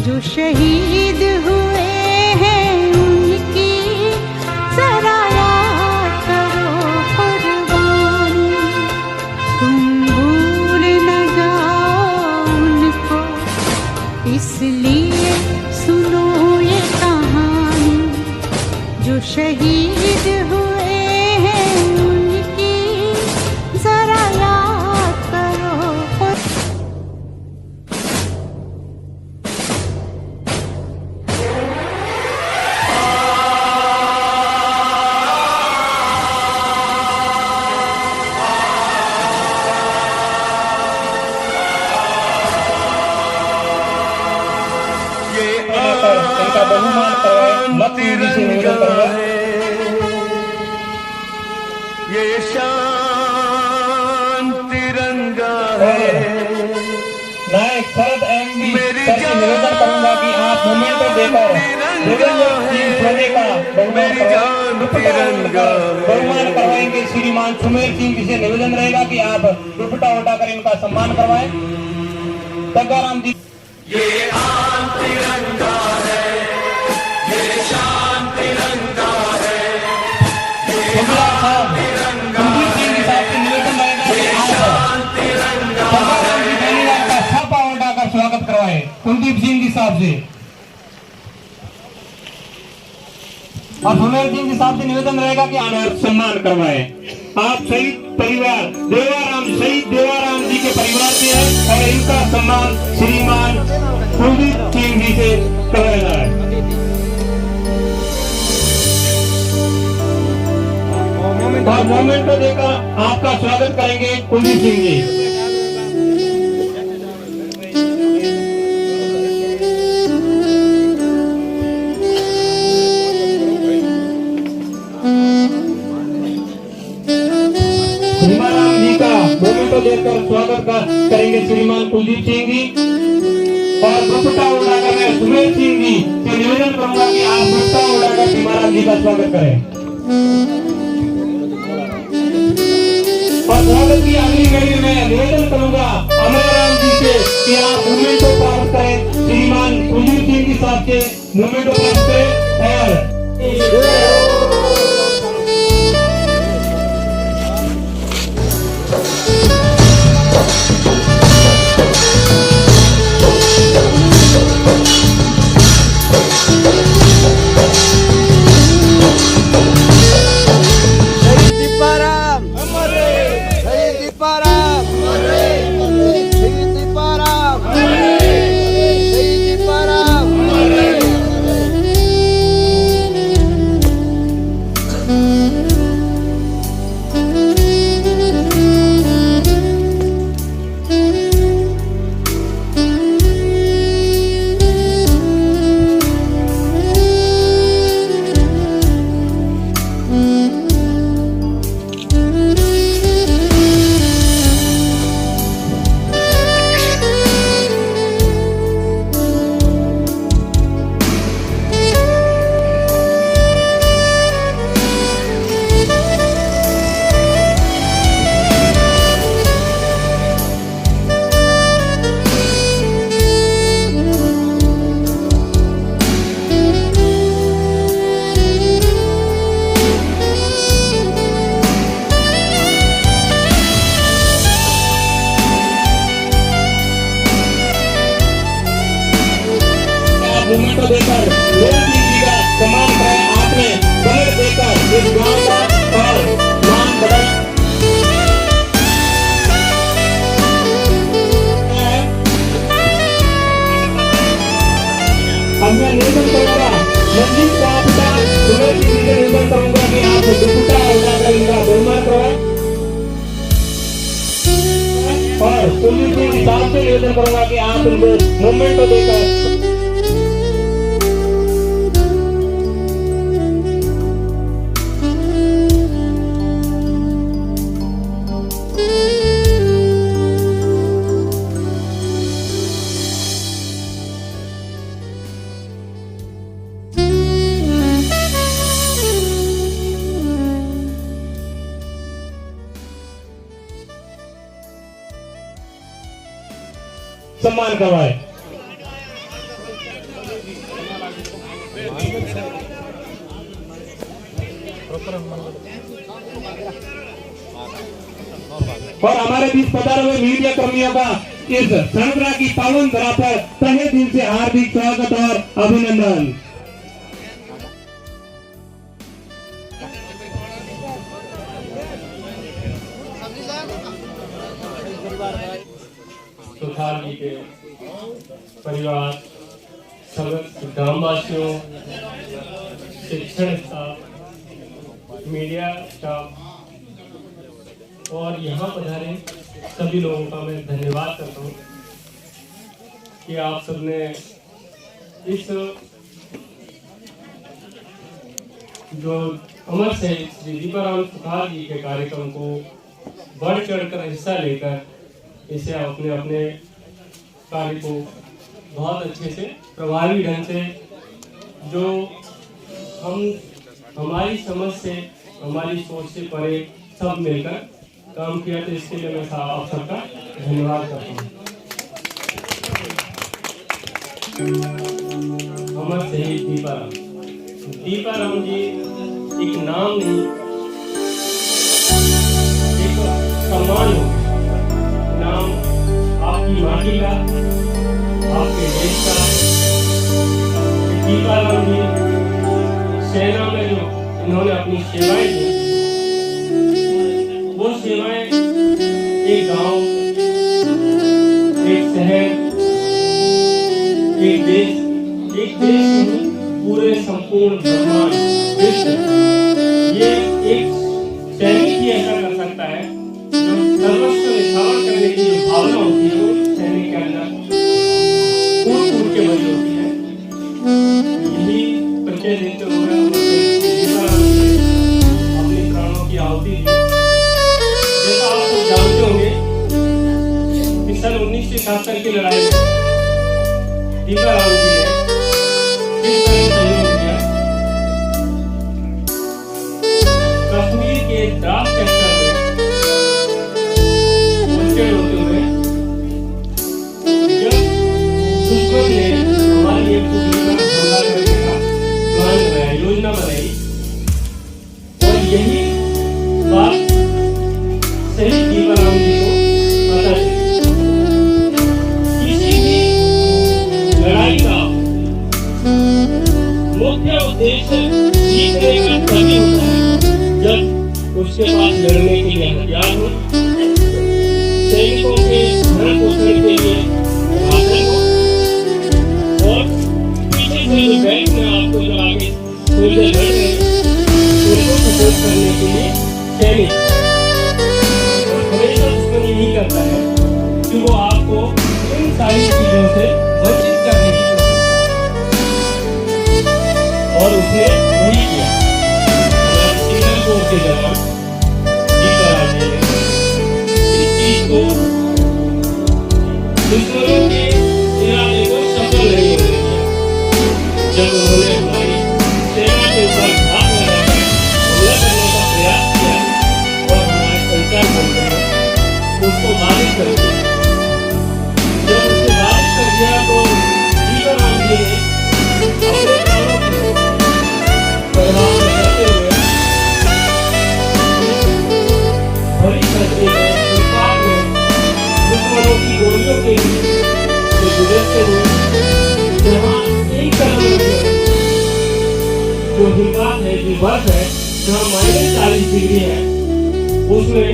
जो शहीद हुए हैं उनकी जरा याद करो कुर्बानी। तुम भूल न जाओ उनको, इसलिए सुनो ये कहानी। जो शहीद हुए हैं उनकी जरा याद करो। इनका बहुमान करवाए, मत टीवी से निवेदन करूंगा। ये शान तिरंगा है। नायक शरद एमवी सर से निवेदन करूंगा कि आप मोमेंटो देकर बहुमान करवाएंगे। श्रीमान सुमेर सिंह जी से निवेदन रहेगा कि आप दुपट्टा उठाकर इनका सम्मान करवाएं। तग्गाराम जी, ये आन तिरंगा है, ये शान तिरंगा है। कुलदीप सिंह जी साहब से निवेदन रहेगा कि आप तग्गाराम जी बेनीवाल का छापा उठाकर स्वागत करवाएं। कुलदीप सिंह जी साहब से और सुमेर सिंह जी साहब से निवेदन रहेगा कि आप सम्मान करवाएं। आप शहीद परिवार शहीद देवाराम जी के परिवार से हैं और इनका सम्मान श्रीमान कुलदीप सिंह जी से करवाया जाए। और मोमेंटो देकर आपका स्वागत करेंगे कुलदीप सिंह जी। भीमाराम जी का मोमेंटो देकर स्वागत करेंगे श्रीमान कुलदीप सिंह जी। और दुपट्टा उठाकर मैं सुमेर सिंह जी से निवेदन करूंगा कि आप दुपट्टा उठाकर भीमाराम जी का स्वागत करें। और स्वागत की अगली घड़ी में निवेदन करूंगा अमराराम जी से कि आप मोमेंटो प्राप्त करें। श्रीमान कुलदीप सिंह जी साहब से मोमेंटो प्राप्त करें। और मोमेंटो देकर लोग जी का सम्मान करें। आपने कलर देकर इस गांव का और नाम बढ़ाया। अब मैं निवेदन करूंगा मंजिल को आपका सुमेर सिंह से निवेदन करूंगा कि आप दुपट्टा उठाकर इनका बहुमान करवाएं। और कुलदीप सिंह साहब से निवेदन करूंगा कि आप उनको मोमेंटो देकर सम्मान करवाए। और हमारे बीच पधारे हुए मीडिया कर्मियों का इस संक्रांति की पावन धरा पर तहे दिल से हार्दिक स्वागत और अभिनंदन। सुथार जी के परिवार, समस्त ग्रामवासियों, शिक्षण स्टाफ, मीडिया स्टाफ और यहाँ पधारे सभी लोगों का मैं धन्यवाद करता हूँ कि आप सबने इस जो अमर शहीद श्री दीपाराम सुथार जी के कार्यक्रम को बढ़ चढ़कर हिस्सा लेकर इसे अपने अपने कार्य को बहुत अच्छे से प्रभावी ढंग से जो हमारी समझ से हमारी सोच से परे सब मिलकर काम किया, तो इसके लिए मैं आप सबका धन्यवाद करता हूँ। अमर शहीद दीपाराम जी एक नाम नहीं, एक सम्मान हो। नाम आपकी माटी का, आपके देश का। दीपाराम जी सेना में जो इन्होंने अपनी सेवाएं दी, वो सेवाएं एक गांव, एक शहर, एक देश पूरे संपूर्ण ब्रह्मांड विश्व, ये एक सैनिक ही ऐसा कर सकता है जो सर्वस्व निछावर करने की जो भावना होती है वो सैनिक के अंदर कूट के भरी होती है। यही परिचय देते हुए अपने प्राणों की आहुति दी। जैसा आप सब जानते होंगे कि सन 1971 की लड़ाई में दीपाराम जी ने किस तरह सहयोग किया। कश्मीर के द्रास सेक्टर में मुश्किल होते हुए जब दुश्मन ने हमारी एक टुकड़ी पर हमला करने का प्लान बनाया, योजना बनाई, और यही बात शहीद दीपाराम जी को पता चली। किसी भी लड़ाई का मुख्य उद्देश्य जीतने का तभी होता है जब उसके पास लड़ने के लिए हथियार हो, सैनिकों के भरण पोषण के लिए साधन हो, और पीछे से जो बैंक में आपको जो आगे खुलते लड़ रहे हैं उनको सपोर्ट करने के लिए सैनिक। हमेशा दुश्मन यही करता है कि वो आपको इन सारी चीजों से वंचित करने की कोशिश करता है, और उसने वही किया। सिग्नल कोर के जवान दीपाराम जी ने इस चीज को, दुश्मनों के इरादे को सफल नहीं होने दिया। जब उन्होंने हमारी सेना के ऊपर हाथ लगाकर हमला करने का प्रयास किया और हमारे संचार बंद उसको बाधित कर दिया। जब उसको बाधित कर दिया तो दीपाराम जी ने अपने प्राणों की परवाह न करते हुए भरी सर्दी में, उत्पाद में दुश्मनों की गोलियों के लिए गुजरते हुए जहाँ एक कदम जो हिमपात है, जो बर्फ है, जहाँ -40 डिग्री है, उसमें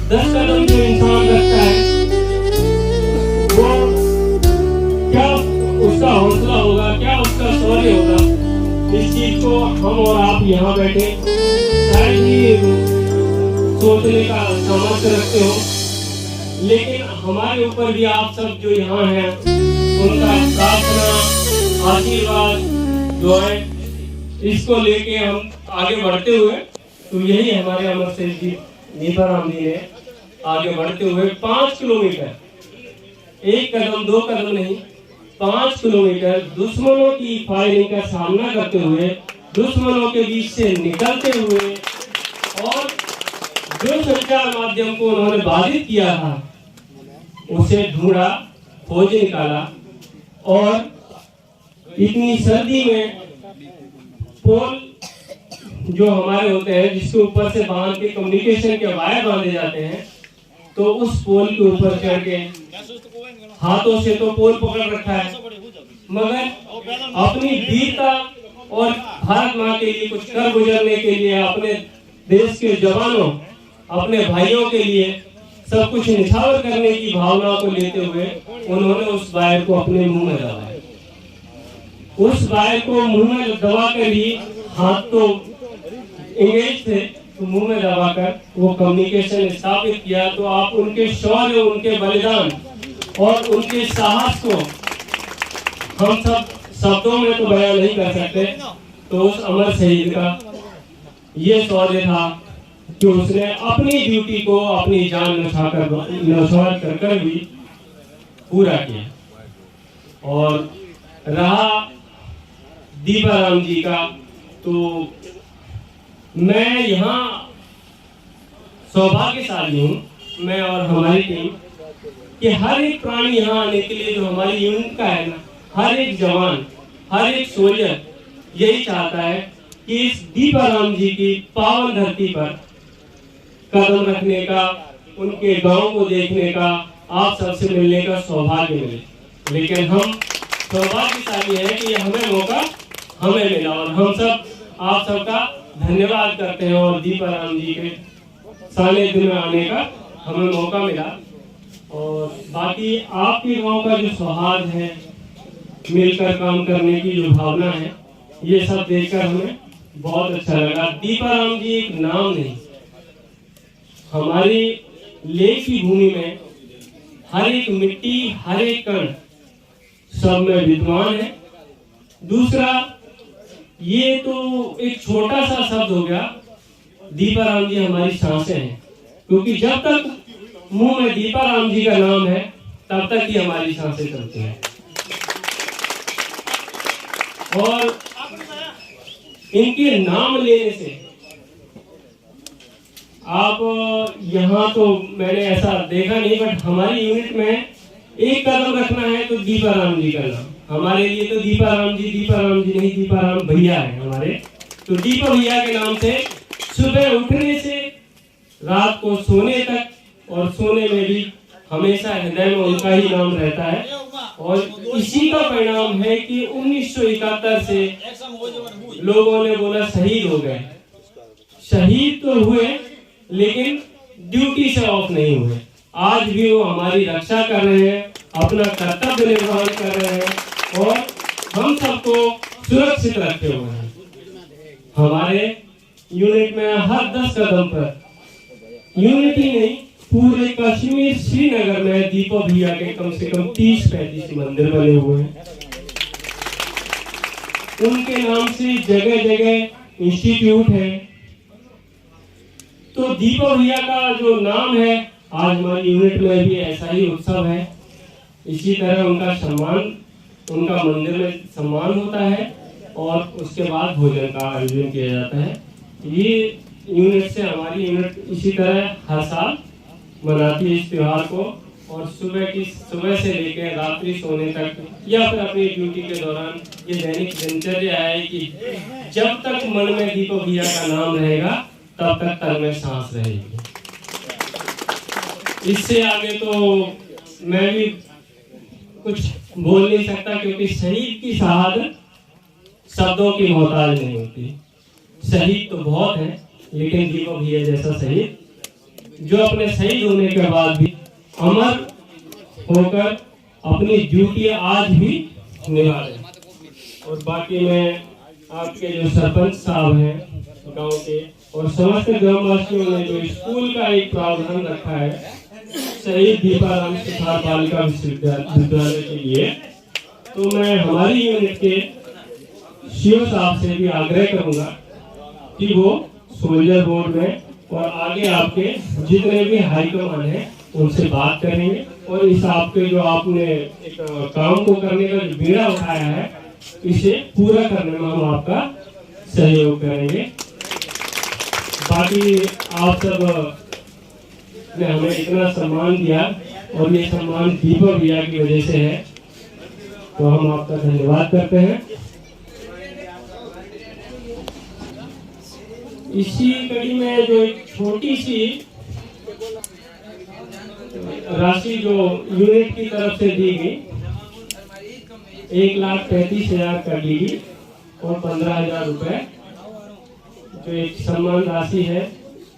10 कदम जो इंसान रखता है वो क्या उसका हौसला होगा, क्या उसका शौर्य होगा। इस चीज को हम और आप यहाँ बैठे शायद ही सोचने का सामर्थ्य रखते हो, लेकिन हमारे ऊपर भी आप सब जो यहाँ हैं उनका प्रार्थना, आशीर्वाद, दुआएं, इसको लेके हम आगे बढ़ते हुए, तो यही हमारे अमर शहीद जी दीपाराम जी ने आगे बढ़ते हुए 5 किलोमीटर, 1 कदम 2 कदम नहीं, 5 किलोमीटर दुश्मनों की फायरिंग का सामना करते हुए, दुश्मनों के बीच से निकलते हुए, और जो संचार माध्यम को उन्होंने बाधित किया था उसे ढूंढा, खोज निकाला, और इतनी सर्दी में पोल जो हमारे होते हैं जिसके ऊपर से बांध के कम्युनिकेशन के वायर बांधे जाते हैं, तो उस पोल के ऊपर चढ़ के हाथों से तो पोल पकड़ रखा है, मगर अपनी वीरता और भारत माँ के लिए कुछ कर गुजरने के लिए, अपने देश के जवानों, अपने भाइयों के लिए सब कुछ निछावर करने की भावना को लेते हुए उन्होंने उस वायर को अपने मुंह में दबाया। उस वायर को मुंह में दबा कर ही, हाथ तो एंगेज थे, तो मुंह में दबाकर वो कम्युनिकेशन स्थापित किया। तो आप उनके शौर्य, उनके बलिदान और उनके साहस को हम सब शब्दों में तो बयान नहीं कर सकते। तो उस अमर शहीद का ये शौर्य था कि उसने अपनी ड्यूटी को अपनी जान न्यौछावर कर भी पूरा किया। और रहा दीपाराम जी का, तो मैं यहाँ सौभाग्यशाली हूँ, मैं और हमारी टीम, कि हर एक प्राणी यहाँ आने के लिए जो हमारी यूनिट का है ना, हर एक जवान, हर एक सोल्जर यही चाहता है कि इस दीपाराम जी की पावन धरती पर कदम रखने का, उनके गांव को देखने का, आप सबसे मिलने का सौभाग्य मिले। लेकिन हम सौभाग्यशाली हैं कि हमें मौका हमें मिला, और हम सब आप सबका धन्यवाद करते हैं। और दीपाराम जी के सानिध्य में आने का हमें मौका मिला। और बाकी आपके गांव का जो सौहार्द है, मिलकर काम करने की जो भावना है, ये सब देखकर हमें बहुत अच्छा लगा। दीपाराम जी एक नाम नहीं, हमारी लेख की भूमि में हर एक मिट्टी, हर एक कण सब में विद्वान है। दूसरा, ये तो एक छोटा सा शब्द हो गया, दीपाराम जी हमारी सांसें हैं, क्योंकि जब तक मुंह में दीपाराम जी का नाम है तब तक ही हमारी सांसें चलती हैं। और इनके नाम लेने से आप यहाँ तो मैंने ऐसा देखा नहीं, बट हमारी यूनिट में एक कदम रखना है तो दीपाराम जी का नाम, हमारे लिए तो दीपाराम जी नहीं, दीपाराम भैया है हमारे। तो दीपा भैया के नाम से सुबह उठने से रात को सोने तक, और सोने में भी हमेशा हृदय में उनका ही नाम रहता है। और इसी का परिणाम है कि 1971 से लोगों ने बोला शहीद हो गए। शहीद तो हुए, लेकिन ड्यूटी से ऑफ नहीं हुए। आज भी वो हमारी रक्षा कर रहे हैं, अपना कर्तव्य निर्वहन कर रहे हैं, और हम सबको सुरक्षित रखे हुए हैं। हमारे यूनिट में हर 10 कदम पर, यूनिट ही नहीं, पूरे कश्मीर श्रीनगर में दीपा भैया के कम से कम 30-35 मंदिर बने हुए हैं। उनके नाम से जगह जगह इंस्टीट्यूट है। तो दीपा भैया का जो नाम है, आज हमारी यूनिट में भी ऐसा ही उत्सव है। इसी तरह उनका सम्मान, उनका मंदिर में सम्मान होता है, और उसके बाद भोजन का आयोजन किया जाता है। ये यूनिट से हमारी यूनिट इसी तरह हर साल मनाती है इस त्योहार को। और सुबह से लेकर रात्रि सोने तक, या फिर अपनी ड्यूटी के दौरान, ये दैनिक दिनचर्या है कि जब तक मन में दीपा भैया का नाम रहेगा तब तक तन में सांस रहेगी। इससे आगे तो मैं भी कुछ बोल नहीं सकता, क्योंकि शहीद की शहादत शब्दों की मोहताज नहीं होती। शहीद तो बहुत है, लेकिन दीपा भैया जैसा शहीद, जो अपने शहीद होने के बाद भी अमर होकर अपनी ड्यूटी आज भी निभा रहे। और बाकी मैं आपके जो सरपंच साहब हैं गांव के, और समस्त ग्रामवासियों ने जो स्कूल का एक प्रावधान रखा है शहीद दीपाराम सुथार बालिका विद्यालय के लिए, तो मैं हमारी यूनिट के सीओ साहब से भी आग्रह करूंगा कि वो सोल्जर बोर्ड में और आगे आपके जितने भी हाईकमान हैं उनसे बात करेंगे, और इस आपके जो आपने एक काम को करने का जो बीड़ा उठाया है, इसे पूरा करने में हम आपका सहयोग करेंगे। बाकी आप सब ने हमें इतना सम्मान दिया, और ये सम्मान दीपा भैया की वजह से है, तो हम आपका धन्यवाद करते हैं। इसी कड़ी में जो एक छोटी सी राशि जो यूनिट की तरफ से दी गई 1,35,000 कर ली गई और 15,000 रुपए जो एक सम्मान राशि है,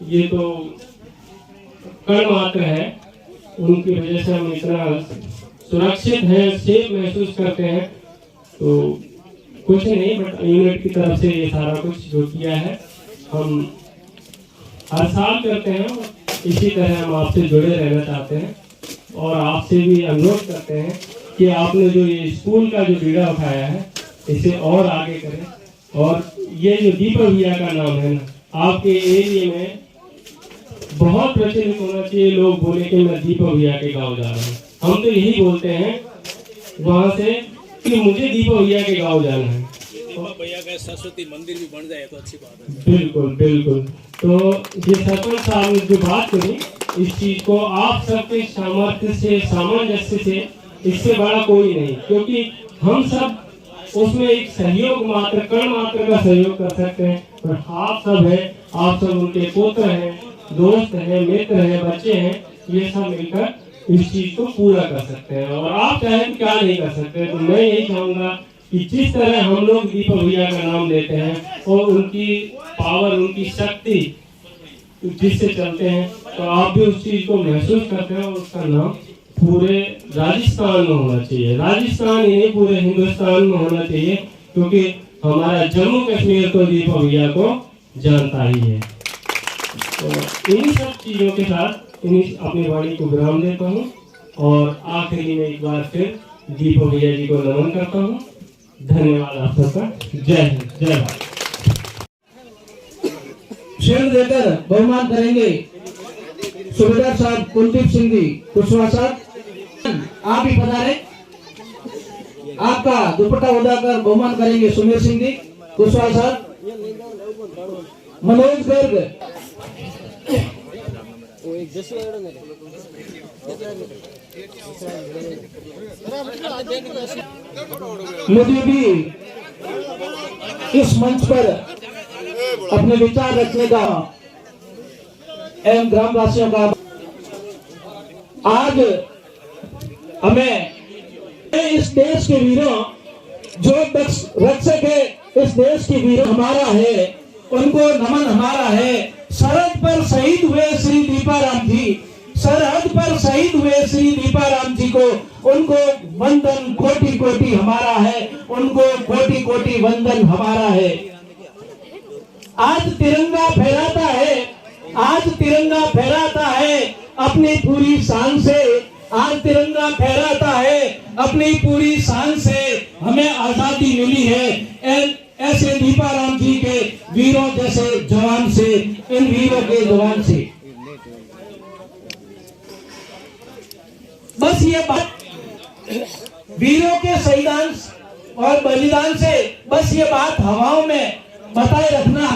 ये तो कण मात्र है। उनकी वजह से हम इतना सुरक्षित हैं, सेफ महसूस करते हैं। तो कुछ नहीं, बट यूनिट की तरफ से ये सारा कुछ जो किया है हम हर साल करते हैं। इसी तरह हम आपसे जुड़े रहना चाहते हैं और आपसे भी अनुरोध करते हैं कि आपने जो ये स्कूल का जो बीड़ा उठाया है इसे और आगे करें। और ये जो दीपक भैया का नाम है ना, आपके एरिया में बहुत प्रचलित होना चाहिए। लोग बोले कि मैं दीपक भैया के गाँव जा रहा हूँ। हम तो यही बोलते हैं वहाँ से कि मुझे दीपक भैया के गाँव जाना है। भैया का सरस्वती मंदिर भी बन जाए तो अच्छी बात है। बिल्कुल बिल्कुल। तो ये सरपंच साहब ने जो बात करी, इस चीज को आप सबके सामर्थ्य से, सामंजस्य से, इससे बड़ा कोई नहीं, क्योंकि हम सब उसमें एक सहयोग मात्र, कण मात्र का सहयोग कर सकते हैं। और आप सब हैं, आप सब उनके पुत्र हैं, दोस्त हैं, मित्र हैं, बच्चे हैं, ये सब मिलकर इस चीज को पूरा कर सकते हैं। और आप चाहे तो क्या नहीं कर सकते। तो मैं यही चाहूंगा कि जिस तरह हम लोग दीपक भैया का नाम लेते हैं और उनकी पावर, उनकी शक्ति जिससे चलते हैं, तो आप भी उस चीज को महसूस करते हैं। और उसका नाम पूरे राजस्थान में होना चाहिए, राजस्थान ही नहीं पूरे हिंदुस्तान में होना चाहिए, क्योंकि हमारा जम्मू कश्मीर तो दीपक भैया को जानता ही है। तो इन सब चीजों के साथ अपनी वाणी को विराम देता हूँ और आखिरी में एक बार फिर दीपक भैया जी को नमन करता हूँ। धन्यवाद आप सबका। जय हिंद, जय भारत। शील्ड देकर बहुमान करेंगे सुबेदार साहब कुलदीप सिंह जी कुशवाहा साहब, आप ही पधारे। आपका दुपट्टा उड़ाकर बहुमान करेंगे सुमेर सिंह जी कुशवाहा साहब। मनोज गर्ग मुझे भी इस मंच पर अपने विचार रखने का एवं ग्रामवासियों का आज हमें इस देश के वीरों जो रक्षक है, इस देश के वीरों हमारा है, उनको नमन हमारा है। सरहद पर शहीद हुए श्री दीपाराम जी, सरहद पर शहीद हुए श्री दीपाराम जी को, उनको वंदन कोटि कोटि हमारा है, उनको कोटि कोटि वंदन हमारा है। आज तिरंगा फहराता है, आज तिरंगा फहराता है अपनी पूरी शान से, आज तिरंगा फहराता है अपनी पूरी शान से। हमें आजादी मिली है ऐसे दीपाराम जी के वीरों जैसे जवान से, इन वीरों के जवान से। बस ये बात वीरों के शहीदान और बलिदान से, बस ये बात हवाओं में बताए रखना,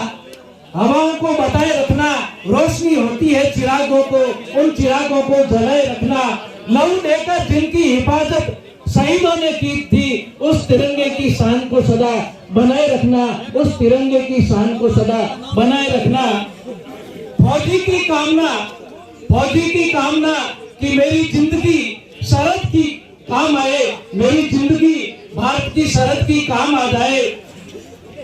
हवाओं को बताए रखना। रोशनी होती है चिरागों को, उन चिरागों को जलाए रखना। लहू देकर जिनकी हिफाजत शहीदों ने की थी, उस तिरंगे की शान को सदा बनाए रखना, उस तिरंगे की शान को सदा बनाए रखना। फौजी की कामना कि मेरी जिंदगी सरहद की काम आए, मेरी जिंदगी भारत की सरहद की काम आ जाए।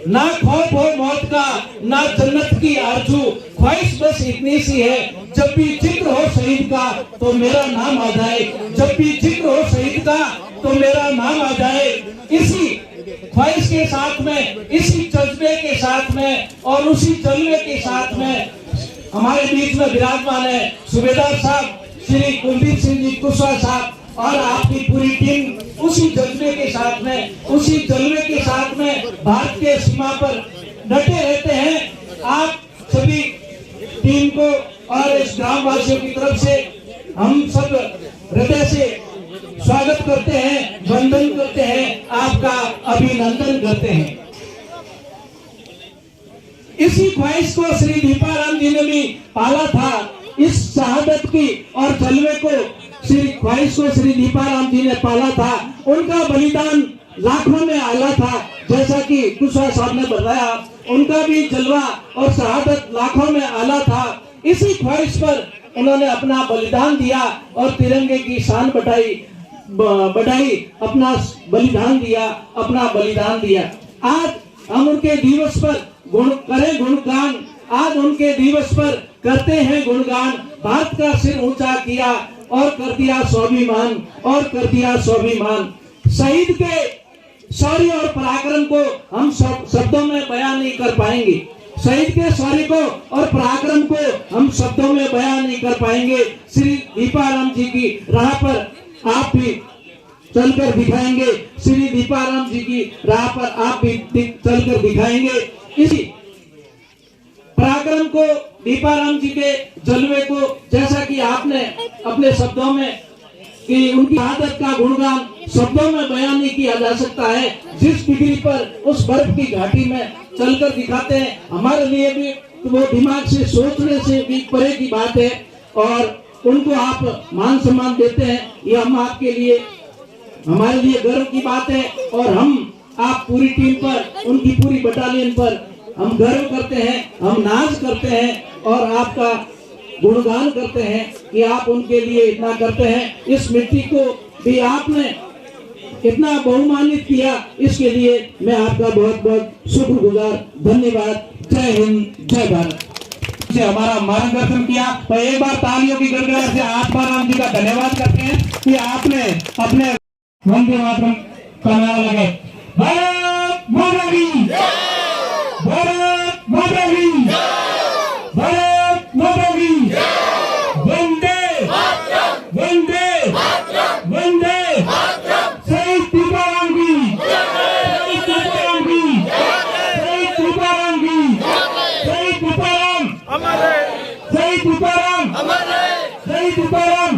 ना खौफ हो मौत का, ना जन्नत की आरज़ू, ख्वाहिश बस इतनी सी है, जब भी जिक्र हो शहीद का तो मेरा नाम आ जाए, जब भी जिक्र हो शहीद का तो मेरा नाम आ जाए। इसी ख्वाहिश के साथ में, इसी जज्बे के साथ में और उसी जज्बे के साथ में हमारे बीच में विराजमान है सुबेदार साहब श्री कुलदीप सिंह जी कुशवाहा साहब और आपकी पूरी टीम। उसी जज्बे के साथ में भारत के सीमा पर डटे रहते हैं। आप सभी टीम को और इस ग्रामवासियों की तरफ से हम सब हृदय से स्वागत करते हैं, वंदन करते हैं, आपका अभिनंदन करते हैं। इसी ख्वाहिश को श्री दीपाराम जी ने भी पाला था, इस शहादत की और जलवे को ख्वाहिश को श्री दीपाराम जी ने पाला था। उनका बलिदान लाखों में आला था, जैसा कि कुशवाहा साहब ने बताया, उनका भी जलवा और शहादत लाखों में आला था। इसी ख्वाहिश पर उन्होंने अपना बलिदान दिया और तिरंगे की शान बढ़ाई, अपना बलिदान दिया। आज हम उनके दिवस पर करें गुणगान, आज उनके दिवस पर करते हैं गुणगान। भारत का सिर ऊंचा किया और कर दिया स्वाभिमान। शहीद के शौर्य और पराक्रम को हम शब्दों में बयान नहीं कर पाएंगे। शहीद के शौर्य को और पराक्रम को हम शब्दों में बयान नहीं कर पाएंगे। श्री दीपाराम जी की राह पर आप भी चलकर दिखाएंगे। श्री दीपाराम जी की राह पर आप भी चलकर दिखाएंगे। इसी पराक्रम को, दीपाराम जी के जलवे को, जैसा कि आपने अपने शब्दों में कि उनकी आदत का गुणगान शब्दों में बयान नहीं किया जा सकता है। जिस डिग्री पर उस बर्फ की घाटी में चलकर दिखाते हैं, हमारे लिए भी वो दिमाग से सोचने से भी परे की बात है। और उनको आप मान सम्मान देते हैं, ये हम आपके लिए, हमारे लिए गर्व की बात है। और हम आप पूरी टीम पर, उनकी पूरी बटालियन पर हम गर्व करते हैं, हम नाज करते हैं और आपका गुणगान करते हैं कि आप उनके लिए इतना करते हैं। इस मिट्टी को भी आपने इतना बहुमानित किया, इसके लिए मैं आपका बहुत बहुत शुक्रगुजार। धन्यवाद। जय हिंद, जय भारत। से हमारा मार्गदर्शन किया, तो एक बार तालियों की गड़गड़ाहट से आत्माराम जी का धन्यवाद करते हैं कि आपने अपने वंदे मातरम का नारा लगे। भारत माता की, भारत माता की, भारत माता की, वंदे वंदे वंदे, शहीद दीपाराम की, शहीद दीपाराम की, शहीद दीपाराम की, शहीद दीपाराम, शहीद दीपाराम, शहीद दीपाराम,